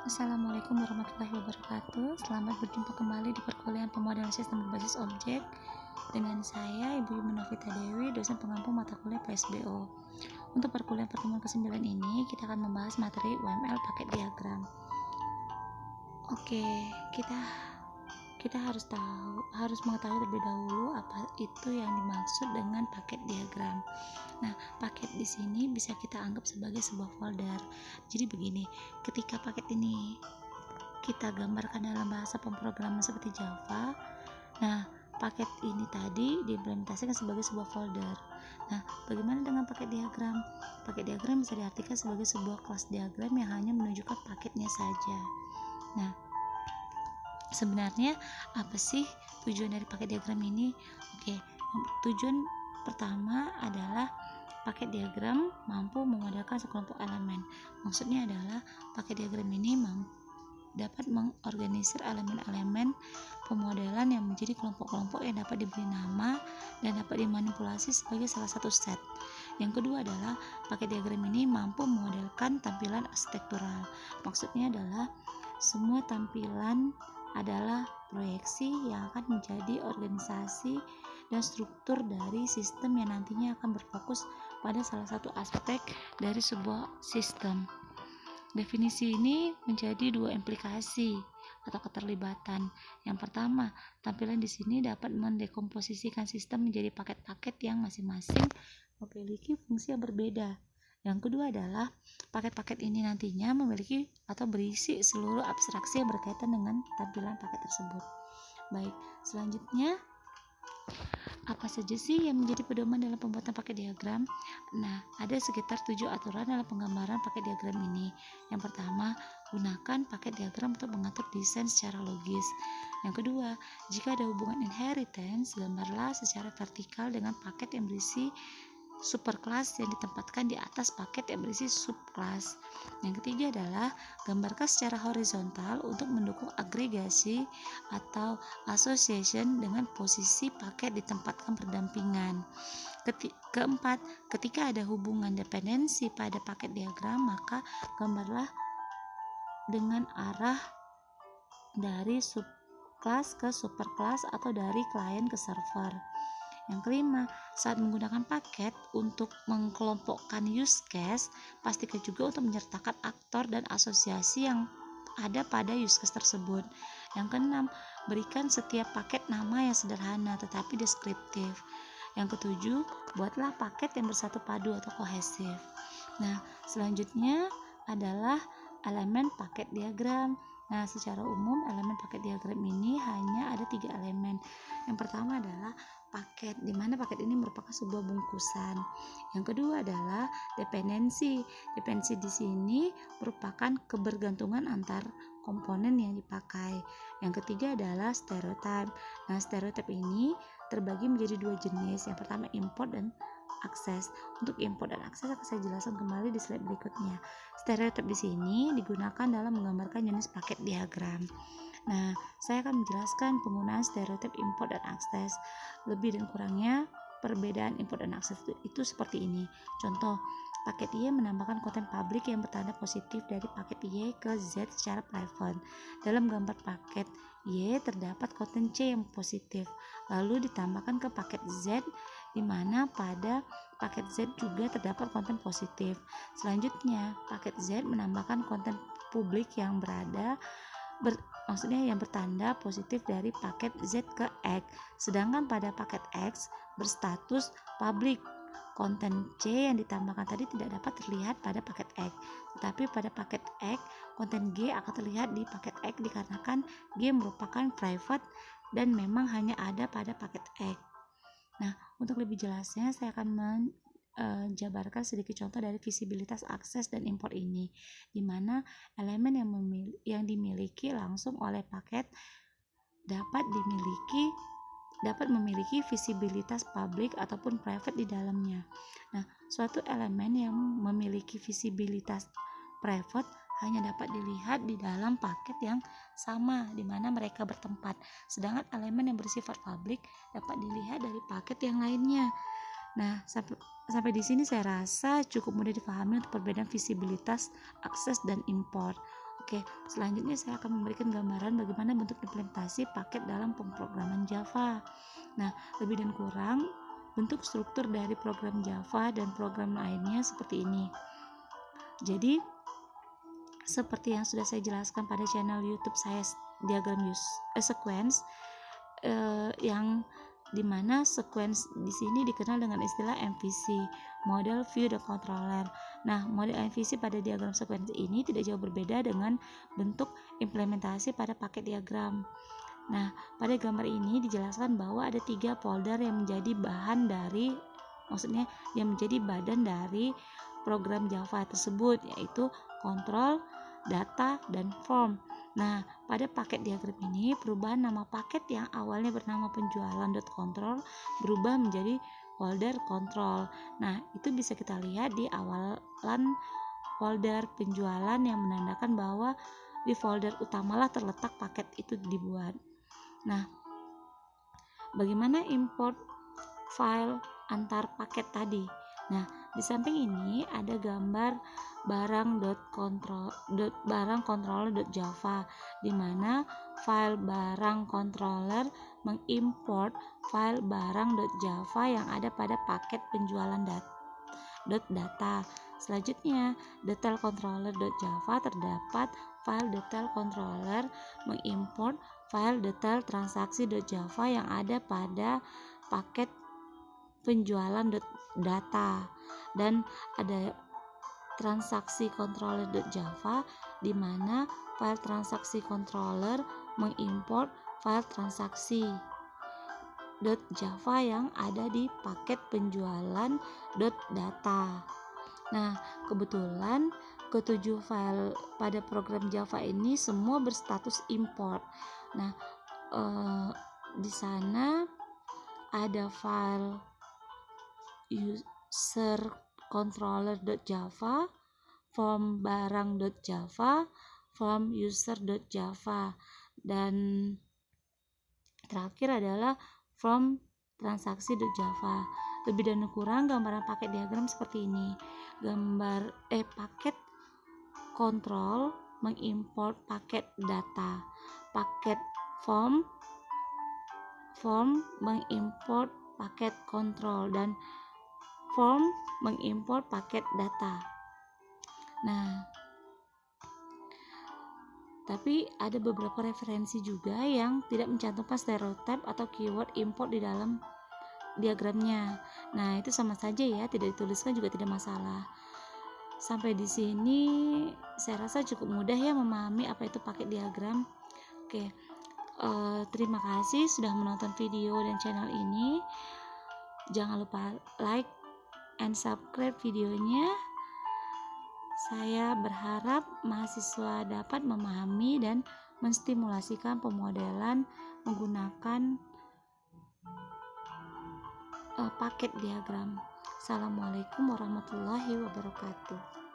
Assalamualaikum warahmatullahi wabarakatuh. Selamat berjumpa kembali di perkuliahan pemodelan sistem berbasis objek dengan saya Ibu Novita Dewi, dosen pengampu mata kuliah PSBO. Untuk perkuliahan pertemuan ke-9 ini kita akan membahas materi UML paket diagram. Oke, kita harus mengetahui terlebih dahulu apa itu yang dimaksud dengan paket diagram. Nah, paket di sini bisa kita anggap sebagai sebuah folder. Jadi begini, ketika paket ini kita gambarkan dalam bahasa pemrograman seperti Java, nah paket ini tadi diimplementasikan sebagai sebuah folder. Nah, bagaimana dengan paket diagram? Paket diagram bisa diartikan sebagai sebuah kelas diagram yang hanya menunjukkan paketnya saja. Nah, sebenarnya apa sih tujuan dari paket diagram ini? Oke, tujuan pertama adalah paket diagram mampu memodelkan sekelompok elemen. Maksudnya adalah paket diagram ini dapat mengorganisir elemen-elemen pemodelan yang menjadi kelompok-kelompok yang dapat diberi nama dan dapat dimanipulasi sebagai salah satu set. Yang kedua adalah paket diagram ini mampu memodelkan tampilan arsitektural. Maksudnya adalah semua tampilan adalah proyeksi yang akan menjadi organisasi dan struktur dari sistem yang nantinya akan berfokus pada salah satu aspek dari sebuah sistem. Definisi ini menjadi dua implikasi atau keterlibatan. Yang pertama, tampilan di sini dapat mendekomposisikan sistem menjadi paket-paket yang masing-masing memiliki fungsi yang berbeda. Yang kedua adalah paket-paket ini nantinya memiliki atau berisi seluruh abstraksi yang berkaitan dengan tampilan paket tersebut. Baik, selanjutnya apa saja sih yang menjadi pedoman dalam pembuatan paket diagram? Nah, ada sekitar 7 aturan dalam penggambaran paket diagram ini. Yang pertama, gunakan paket diagram untuk mengatur desain secara logis. Yang kedua, jika ada hubungan inheritance, gambarlah secara vertikal dengan paket yang berisi superclass yang ditempatkan di atas paket yang berisi subclass. Yang ketiga adalah gambarkan secara horizontal untuk mendukung agregasi atau association dengan posisi paket ditempatkan berdampingan. Keempat, ketika ada hubungan dependensi pada paket diagram, maka gambarlah dengan arah dari subclass ke superclass atau dari klien ke server. Yang kelima, saat menggunakan paket untuk mengkelompokkan use case, pastikan juga untuk menyertakan aktor dan asosiasi yang ada pada use case tersebut. Yang keenam, berikan setiap paket nama yang sederhana tetapi deskriptif. Yang ketujuh, buatlah paket yang bersatu padu atau kohesif. Nah, selanjutnya adalah elemen paket diagram. Nah, secara umum elemen paket diagram ini hanya ada 3 elemen. Yang pertama adalah paket, di mana paket ini merupakan sebuah bungkusan. Yang kedua adalah dependensi. Dependensi di sini merupakan kebergantungan antar komponen yang dipakai. Yang ketiga adalah stereotype. Nah, stereotype ini terbagi menjadi 2 jenis. Yang pertama import dan akses. Untuk import dan akses akan saya jelaskan kembali di slide berikutnya. Stereotype di sini digunakan dalam menggambarkan jenis paket diagram. Nah, saya akan menjelaskan penggunaan stereotype import dan akses. Lebih dan kurangnya perbedaan import dan akses itu seperti ini. Contoh, paket Y menambahkan konten publik yang bertanda positif dari paket Y ke Z secara private. Dalam gambar paket Y terdapat konten C yang positif, lalu ditambahkan ke paket Z di mana pada paket Z juga terdapat konten positif. Selanjutnya, paket Z menambahkan konten publik yang yang bertanda positif dari paket Z ke X, sedangkan pada paket X berstatus public. Konten C yang ditambahkan tadi tidak dapat terlihat pada paket X, tetapi pada paket X konten G akan terlihat di paket X dikarenakan G merupakan private dan memang hanya ada pada paket X. Nah, untuk lebih jelasnya saya akan jabarkan sedikit contoh dari visibilitas akses dan import ini, di mana elemen yang dimiliki langsung oleh paket dapat memiliki visibilitas public ataupun private di dalamnya. Nah, suatu elemen yang memiliki visibilitas private hanya dapat dilihat di dalam paket yang sama di mana mereka bertempat, sedangkan elemen yang bersifat public dapat dilihat dari paket yang lainnya. Nah, sampai di sini saya rasa cukup mudah dipahami untuk perbedaan visibilitas, akses, dan import. Oke, selanjutnya saya akan memberikan gambaran bagaimana bentuk implementasi paket dalam pemrograman Java. Nah, lebih dan kurang bentuk struktur dari program Java dan program lainnya seperti ini. Jadi, seperti yang sudah saya jelaskan pada channel YouTube saya, diagram sequence, yang dimana sequence di sini dikenal dengan istilah MVC, Model View the Controller. Nah, model MVC pada diagram sequence ini tidak jauh berbeda dengan bentuk implementasi pada paket diagram. Nah, pada gambar ini dijelaskan bahwa ada 3 folder yang menjadi badan dari program Java tersebut, yaitu control, data, dan form. Nah, pada paket diagram ini perubahan nama paket yang awalnya bernama penjualan.control berubah menjadi folder control. Nah, itu bisa kita lihat di awalan folder penjualan yang menandakan bahwa di folder utamalah terletak paket itu dibuat. Nah, bagaimana import file antar paket tadi? Nah, di samping ini ada gambar barang.controller.java di mana file barang controller mengimport file barang.java yang ada pada paket penjualan data. Selanjutnya, detail controller.java terdapat file detail controller mengimport file detail transaksi.java yang ada pada paket penjualan data, dan ada transaksi controller.java di mana file transaksi controller mengimport file transaksi .java yang ada di paket penjualan .data. Nah, kebetulan ketujuh file pada program Java ini semua berstatus import. Nah, di sana ada file user controller.java, form barang.java, form user.java, dan terakhir adalah form transaksi.java. Lebih dan kurang gambaran paket diagram seperti ini. Paket control mengimport paket data, paket form mengimport paket control, dan form mengimport paket data. Nah, tapi ada beberapa referensi juga yang tidak mencantumkan stereotip atau keyword import di dalam diagramnya. Nah, itu sama saja ya, tidak dituliskan juga tidak masalah. Sampai di sini saya rasa cukup mudah ya memahami apa itu paket diagram. Oke, terima kasih sudah menonton video dan channel ini. Jangan lupa like and subscribe videonya. Saya berharap mahasiswa dapat memahami dan menstimulasikan pemodelan menggunakan paket diagram. Assalamualaikum warahmatullahi wabarakatuh.